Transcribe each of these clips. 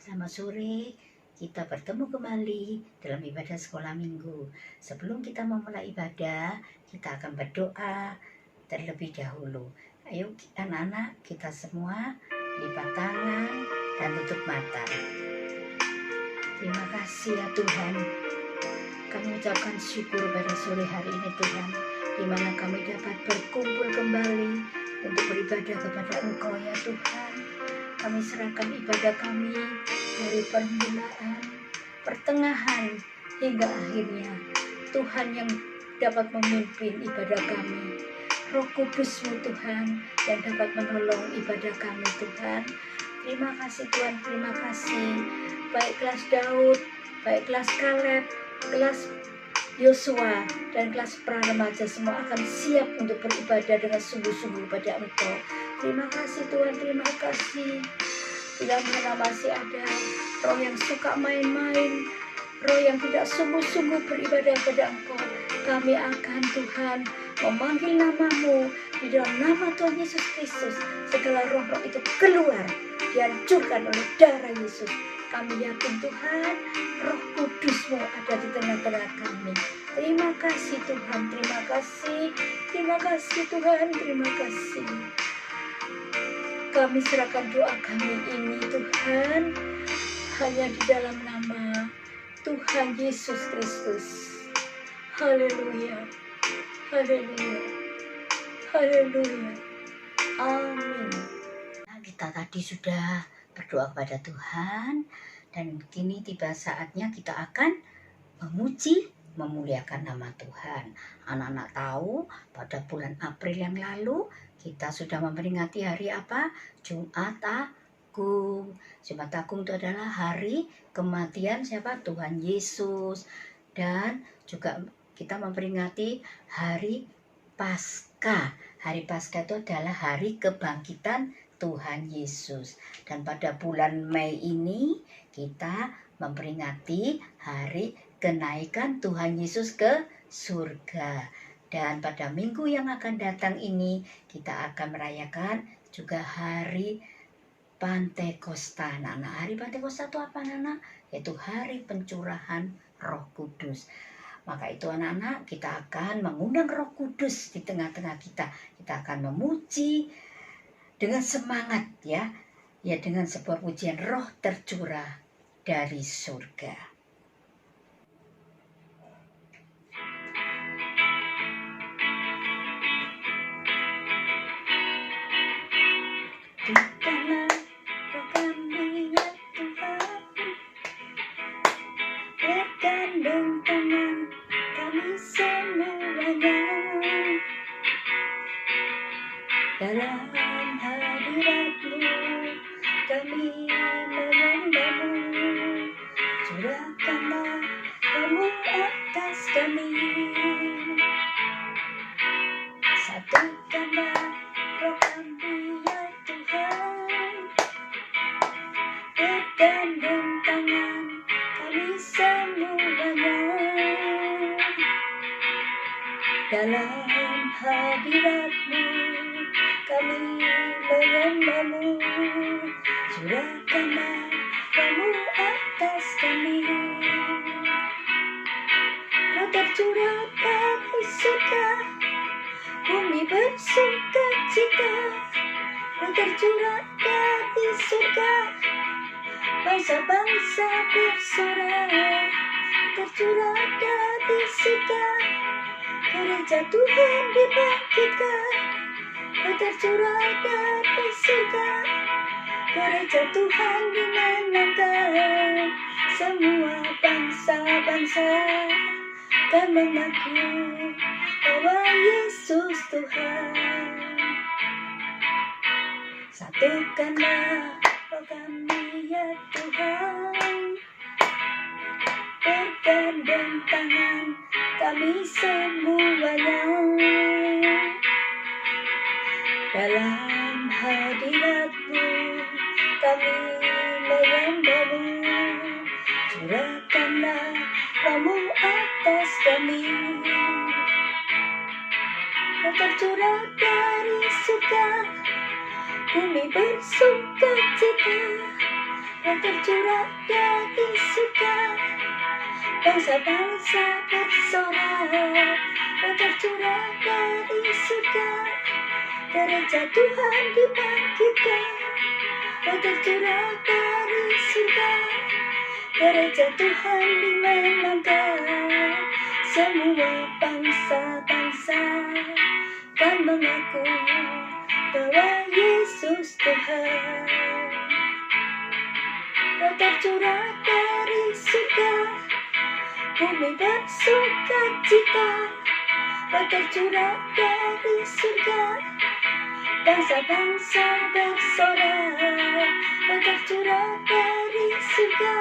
Selamat sore, kita bertemu kembali dalam ibadah sekolah minggu. Sebelum kita memulai ibadah, kita akan berdoa terlebih dahulu. Ayo anak-anak, kita semua lipat tangan dan tutup mata. Terima kasih ya Tuhan. Kami ucapkan syukur pada sore hari ini Tuhan, di mana kami dapat berkumpul kembali untuk beribadah kepada Engkau ya Tuhan. Kami serahkan ibadah kami dari permulaan, pertengahan, hingga akhirnya. Tuhan yang dapat memimpin ibadah kami. Roh Kudus-Mu Tuhan yang dapat menolong ibadah kami Tuhan. Terima kasih Tuhan, terima kasih. Baik kelas Daud, baik kelas Kaleb, kelas Yosua, dan kelas pra-remaja semua akan siap untuk beribadah dengan sungguh-sungguh pada Engkau. Terima kasih Tuhan, terima kasih. Bila mana masih ada roh yang suka main-main, roh yang tidak sungguh-sungguh beribadah pada Engkau, kami akan Tuhan memanggil nama-Mu di dalam nama Tuhan Yesus Kristus. Segala roh-roh itu keluar, dihancurkan oleh darah Yesus. Kami yakin Tuhan, Roh Kudus-Mu ada di tengah-tengah kami. Terima kasih Tuhan, terima kasih. Terima kasih Tuhan, terima kasih. Kami serahkan doa kami ini Tuhan, hanya di dalam nama Tuhan Yesus Kristus. Haleluya, haleluya, haleluya, amin. Nah, kita tadi sudah berdoa kepada Tuhan, dan kini tiba saatnya kita akan memuji, memuliakan nama Tuhan. Anak-anak tahu pada bulan April yang lalu kita sudah memperingati hari apa? Jumat Agung. Jumat Agung itu adalah hari kematian siapa? Tuhan Yesus. Dan juga kita memperingati hari Paskah. Hari Paskah itu adalah hari kebangkitan Tuhan Yesus. Dan pada bulan Mei ini kita memperingati hari kenaikan Tuhan Yesus ke surga. Dan pada minggu yang akan datang ini kita akan merayakan juga hari Pantekosta. Nah, hari Pantekosta itu apa anak-anak? Yaitu hari pencurahan Roh Kudus. Maka itu anak-anak, kita akan mengundang Roh Kudus di tengah-tengah kita. Kita akan memuji dengan semangat ya dengan sebuah pujian roh tercurah dari surga. Bukanlah roh kami ya Tuhan, bergandeng tangan kami semuanya dalam hadirat-Mu, kami menyembah-Mu. Curahkanlah Roh-Mu atas kami, satukanlah roh kami ya Tuhan, bergandeng tangan kami semuanya dalam hadirat-Mu, kami menyembah-Mu. Curahkanlah Roh-Mu atas kami. Roh tercurah dari surga, bumi bersuka cita. Roh tercurah dari surga, bangsa-bangsa bersorak. Tercurah dari surga, gereja Tuhan dibangkitkan. Roh tercurah dari surga, gereja Tuhan dimenangkan. Semua bangsa-bangsa kan mengaku bahwa Yesus Tuhan. Satukanlah roh kami ya Tuhan, bergandeng tangan kami semuanya dalam hadirat-Mu, kami menyembah-Mu. Curahkanlah Roh-Mu atas kami. Roh tercurah dari surga, bumi bersuka cita. Roh tercurah dari surga, bangsa-bangsa bersorak. Roh tercurah dari surga, gereja Tuhan dibangkitkan. Roh tercurah dari surga, gereja Tuhan dimenangkan. Semua bangsa-bangsa kan mengaku bahwa Yesus Tuhan. Roh tercurah dari surga, bumi bersuka cita. Roh tercurah dari surga, bangsa-bangsa bersorak. Roh tercurah dari surga,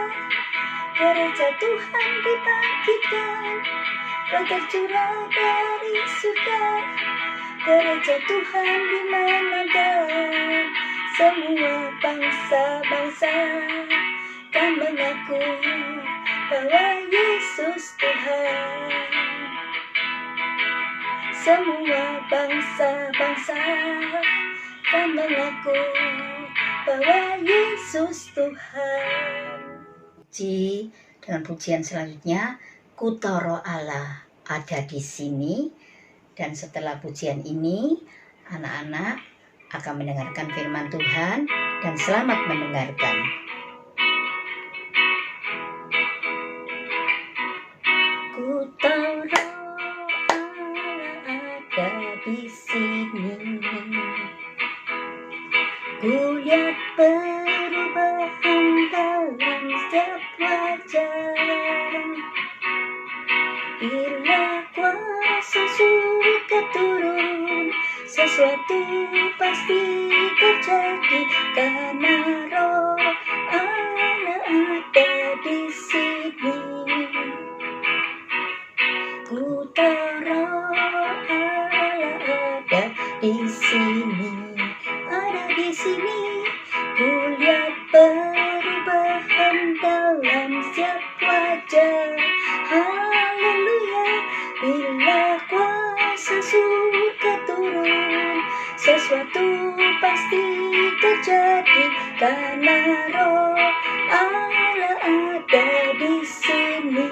gereja Tuhan dibangkitkan. Roh tercurah dari surga, gereja Tuhan dimenangkan. Semua bangsa-bangsa kan mengaku bahwa Yesus Tuhan. Semua bangsa-bangsa kan mengaku bahwa Yesus Tuhan. Puji dengan pujian selanjutnya, Kutoro Allah ada di sini. Dan setelah pujian ini, anak-anak akan mendengarkan firman Tuhan dan selamat mendengarkan. Kutoro Allah ada di sini. Kulihat perubahan dalam setiap wajah. Bila kuasa surga turun, sesuatu pasti terjadi. Karena Roh Allah ada di sini. Kutoro Allah ada di sini. Ada di sini. Kulihat perubahan dalam setiap wajah. Haleluya. Bila kuasa surga turun, sesuatu pasti terjadi. Karena Roh Allah ada di sini.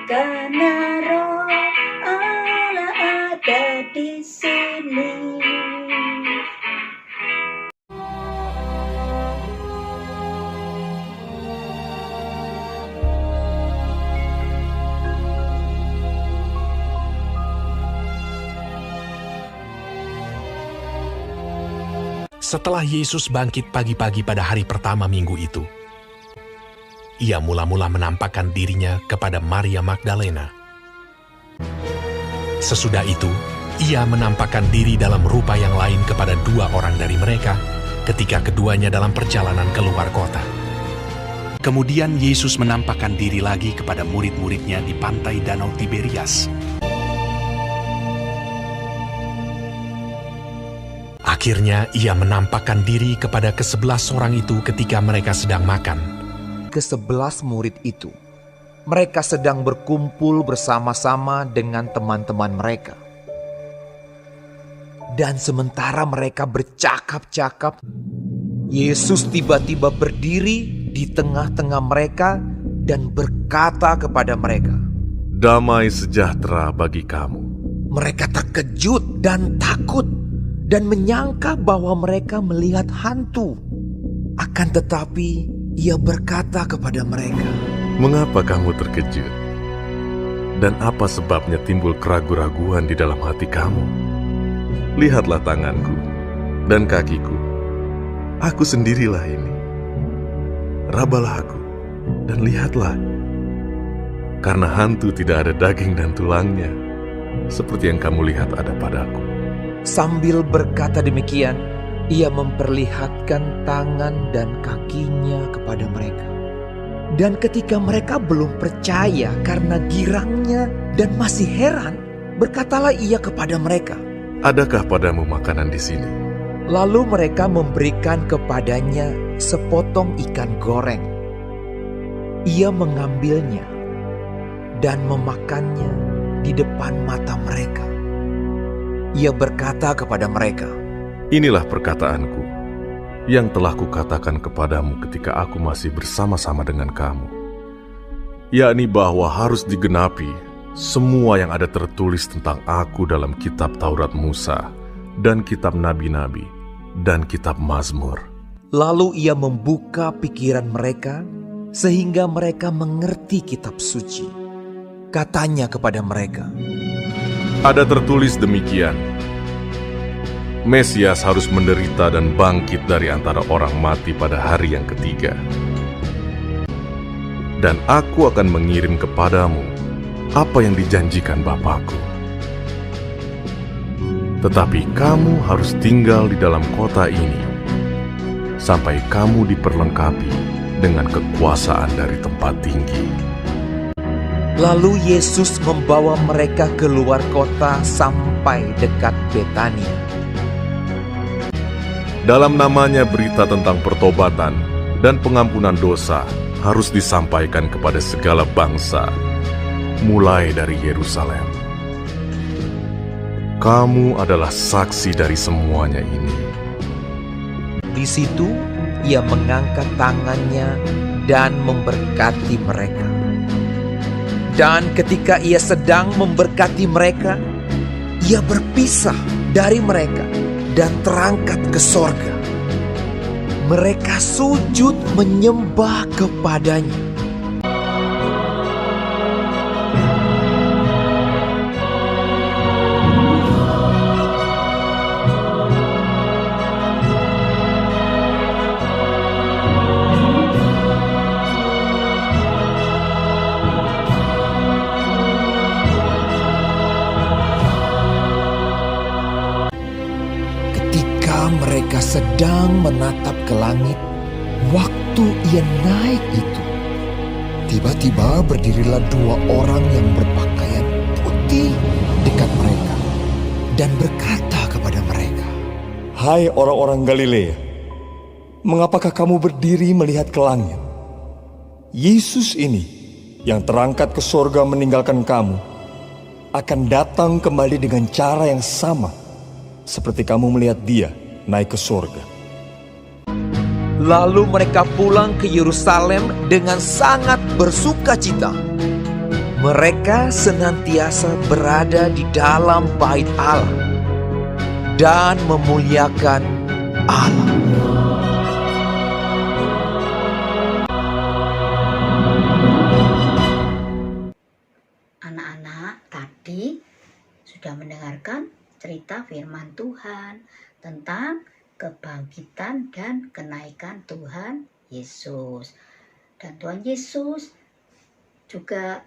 Karena Roh Allah ada di sini. Setelah Yesus bangkit pagi-pagi pada hari pertama minggu itu, ia mula-mula menampakkan dirinya kepada Maria Magdalena. Sesudah itu, ia menampakkan diri dalam rupa yang lain kepada 2 orang dari mereka ketika keduanya dalam perjalanan keluar kota. Kemudian Yesus menampakkan diri lagi kepada murid-muridnya di pantai Danau Tiberias. Akhirnya ia menampakkan diri kepada ke-11 orang itu ketika mereka sedang makan. Ke-11 murid itu, mereka sedang berkumpul bersama-sama dengan teman-teman mereka. Dan sementara mereka bercakap-cakap, Yesus tiba-tiba berdiri di tengah-tengah mereka dan berkata kepada mereka, "Damai sejahtera bagi kamu." Mereka terkejut dan takut dan menyangka bahwa mereka melihat hantu. Akan tetapi ia berkata kepada mereka, "Mengapa kamu terkejut? Dan apa sebabnya timbul keraguan-raguan di dalam hati kamu? Lihatlah tanganku dan kakiku. Aku sendirilah ini. Rabalah aku dan lihatlah. Karena hantu tidak ada daging dan tulangnya, seperti yang kamu lihat ada padaku." Sambil berkata demikian, ia memperlihatkan tangan dan kakinya kepada mereka. Dan ketika mereka belum percaya karena girangnya dan masih heran, berkatalah ia kepada mereka, "Adakah padamu makanan di sini?" Lalu mereka memberikan kepadanya sepotong ikan goreng. Ia mengambilnya dan memakannya di depan mata mereka. Ia berkata kepada mereka, "Inilah perkataanku yang telah kukatakan kepadamu ketika aku masih bersama-sama dengan kamu, yakni bahwa harus digenapi semua yang ada tertulis tentang aku dalam kitab Taurat Musa dan kitab Nabi-Nabi dan kitab Mazmur. Lalu ia membuka pikiran mereka sehingga mereka mengerti kitab suci. Katanya kepada mereka, Ada tertulis demikian, Mesias harus menderita dan bangkit dari antara orang mati pada hari yang ketiga. Dan aku akan mengirim kepadamu apa yang dijanjikan Bapakku. Tetapi kamu harus tinggal di dalam kota ini sampai kamu diperlengkapi dengan kekuasaan dari tempat tinggi. lalu Yesus membawa mereka keluar kota sampai dekat Betania. Dalam namanya berita tentang pertobatan dan pengampunan dosa harus disampaikan kepada segala bangsa, mulai dari Yerusalem. Kamu adalah saksi dari semuanya ini. Di situ ia mengangkat tangannya dan memberkati mereka. Dan ketika ia sedang memberkati mereka, ia berpisah dari mereka dan terangkat ke sorga. Mereka sujud menyembah kepadanya. Mereka sedang menatap ke langit. Waktu ia naik itu, tiba-tiba berdirilah dua orang yang berpakaian putih dekat mereka dan berkata kepada mereka, Hai orang-orang Galilea, mengapakah kamu berdiri melihat ke langit? Yesus ini yang terangkat ke sorga meninggalkan kamu akan datang kembali dengan cara yang sama seperti kamu melihat dia naik ke sorga. Lalu mereka pulang ke Yerusalem dengan sangat bersukacita. Mereka senantiasa berada di dalam bait Allah dan memuliakan Allah. Anak-anak tadi sudah mendengarkan cerita firman Tuhan tentang kebangkitan dan kenaikan Tuhan Yesus. Dan Tuhan Yesus juga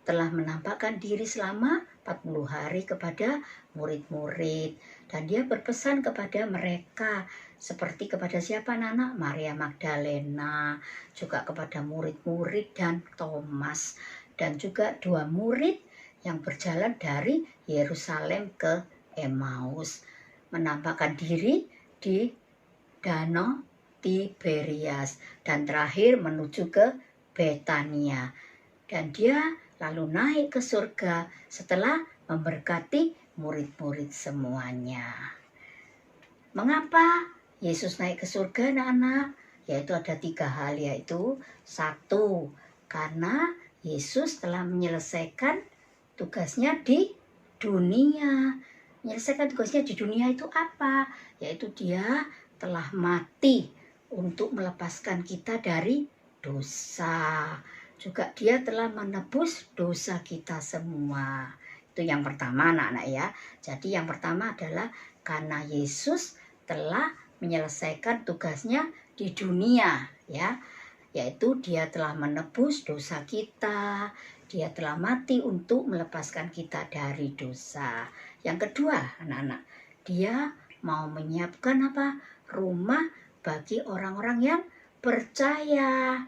telah menampakkan diri selama 40 hari kepada murid-murid. Dan dia berpesan kepada mereka, seperti kepada siapa anak-anak? Maria Magdalena, juga kepada murid-murid dan Thomas. Dan juga 2 murid yang berjalan dari Yerusalem ke Emmaus, menampakkan diri di Danau Tiberias dan terakhir menuju ke Betania. Dan dia lalu naik ke surga setelah memberkati murid-murid semuanya. Mengapa Yesus naik ke surga, anak-anak? Yaitu ada 3 hal, yaitu 1, karena Yesus telah menyelesaikan tugasnya di dunia. Menyelesaikan tugasnya di dunia itu apa? Yaitu dia telah mati untuk melepaskan kita dari dosa. Juga dia telah menebus dosa kita semua. Itu yang pertama, anak-anak ya. Jadi yang pertama adalah karena Yesus telah menyelesaikan tugasnya di dunia, ya. Yaitu dia telah menebus dosa kita. Dia telah mati untuk melepaskan kita dari dosa. Yang kedua, anak-anak, dia mau menyiapkan apa? Rumah bagi orang-orang yang percaya.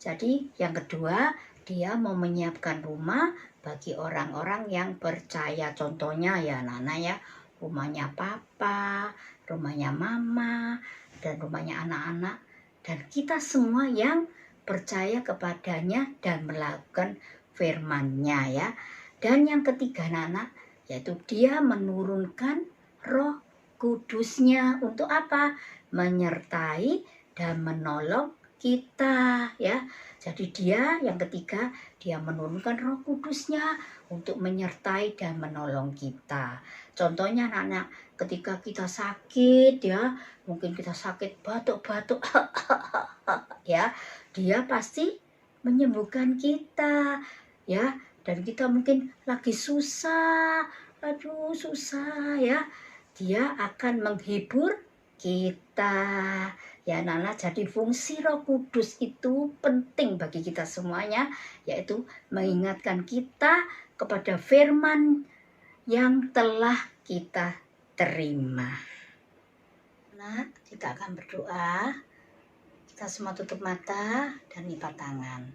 Jadi yang kedua, dia mau menyiapkan rumah bagi orang-orang yang percaya. Contohnya ya anak-anak ya, rumahnya papa, rumahnya mama, dan rumahnya anak-anak. Dan kita semua yang percaya kepadanya dan melakukan firman-Nya ya. Dan yang ketiga anak-anak, yaitu dia menurunkan Roh Kudusnya untuk apa? Menyertai dan menolong kita ya. Jadi dia yang ketiga, dia menurunkan Roh Kudusnya untuk menyertai dan menolong kita. Contohnya anak-anak, ketika kita sakit ya, mungkin kita sakit batuk-batuk ya, dia pasti menyembuhkan kita ya. Dan kita mungkin lagi susah, aduh susah ya, dia akan menghibur kita ya Nana. Jadi fungsi Roh Kudus itu penting bagi kita semuanya, yaitu mengingatkan kita kepada firman yang telah kita terima. Nah, kita akan berdoa. Kita semua tutup mata dan lipat tangan.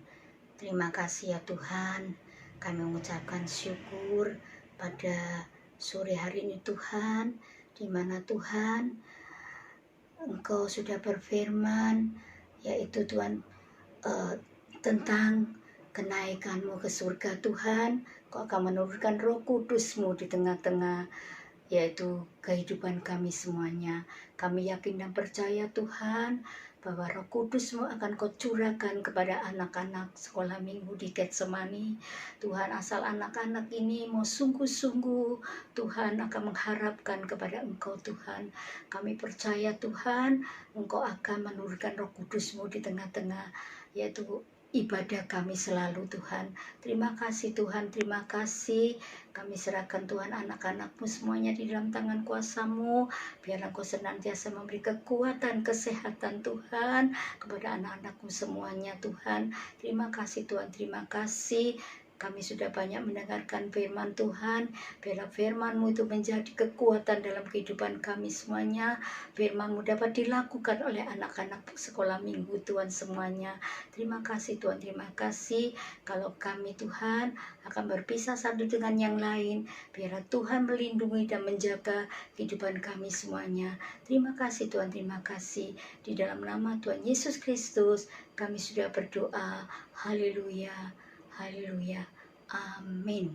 Terima kasih ya Tuhan, kami mengucapkan syukur pada sore hari ini Tuhan, di mana Tuhan Engkau sudah berfirman, yaitu Tuhan tentang kenaikan-Mu ke surga Tuhan. Kau akan menurunkan Roh Kudus-Mu di tengah-tengah, yaitu kehidupan kami semuanya. Kami yakin dan percaya Tuhan, bahwa Roh Kudus-Mu akan Kau curahkan kepada anak-anak sekolah minggu di Getsemani. Tuhan, asal anak-anak ini mau sungguh-sungguh, Tuhan akan mengharapkan kepada Engkau Tuhan. Kami percaya Tuhan, Engkau akan menurunkan Roh Kudus-Mu di tengah-tengah, yaitu ibadah kami selalu Tuhan. Terima kasih Tuhan, terima kasih. Kami serahkan Tuhan anak-anak-Mu semuanya di dalam tangan kuasa-Mu. Biar Engkau senantiasa memberi kekuatan, kesehatan Tuhan kepada anak-anak-Mu semuanya Tuhan. Terima kasih Tuhan, terima kasih. Kami sudah banyak mendengarkan firman Tuhan. Biarlah firman-Mu itu menjadi kekuatan dalam kehidupan kami semuanya. Firman-Mu dapat dilakukan oleh anak-anak sekolah minggu Tuhan semuanya. Terima kasih Tuhan, terima kasih. Kalau kami Tuhan akan berpisah satu dengan yang lain, biarlah Tuhan melindungi dan menjaga kehidupan kami semuanya. Terima kasih Tuhan, terima kasih. Di dalam nama Tuhan Yesus Kristus kami sudah berdoa. Haleluya. Haleluya, amin.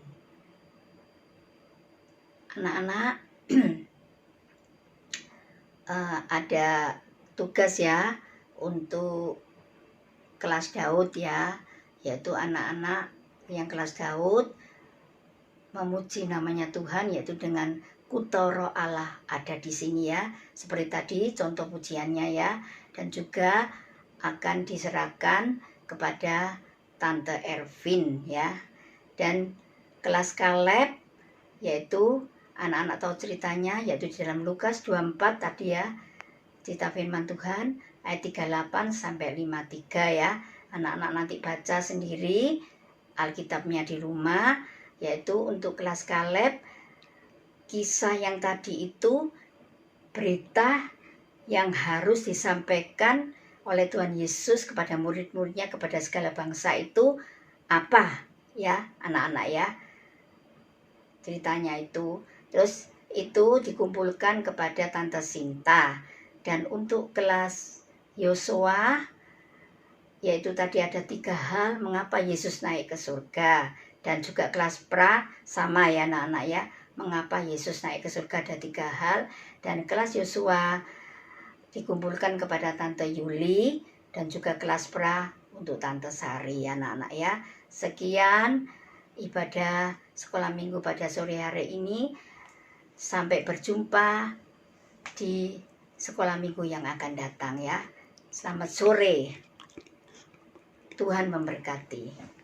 Anak-anak, ada tugas ya untuk kelas Daud ya, yaitu anak-anak yang kelas Daud memuji namanya Tuhan, yaitu dengan Kutoro Allah ada di sini ya, seperti tadi contoh pujiannya ya, dan juga akan diserahkan kepada Tante Ervin ya. Dan kelas Kaleb, yaitu anak-anak tahu ceritanya, yaitu di dalam Lukas 24 tadi ya, cerita firman Tuhan ayat 38 sampai 53 ya. Anak-anak nanti baca sendiri Alkitabnya di rumah, yaitu untuk kelas Kaleb, kisah yang tadi itu berita yang harus disampaikan oleh Tuhan Yesus kepada murid-muridnya, kepada segala bangsa itu apa ya anak-anak ya, ceritanya itu. Terus itu dikumpulkan kepada Tante Sinta. Dan untuk kelas Yosua, yaitu tadi ada 3 hal mengapa Yesus naik ke surga. Dan juga kelas pra sama ya anak-anak ya, mengapa Yesus naik ke surga, ada 3 hal. Dan kelas Yosua dikumpulkan kepada Tante Yuli, dan juga kelas pra untuk Tante Sari anak-anak ya. Sekian ibadah sekolah minggu pada sore hari ini. Sampai berjumpa di sekolah minggu yang akan datang ya. Selamat sore. Tuhan memberkati.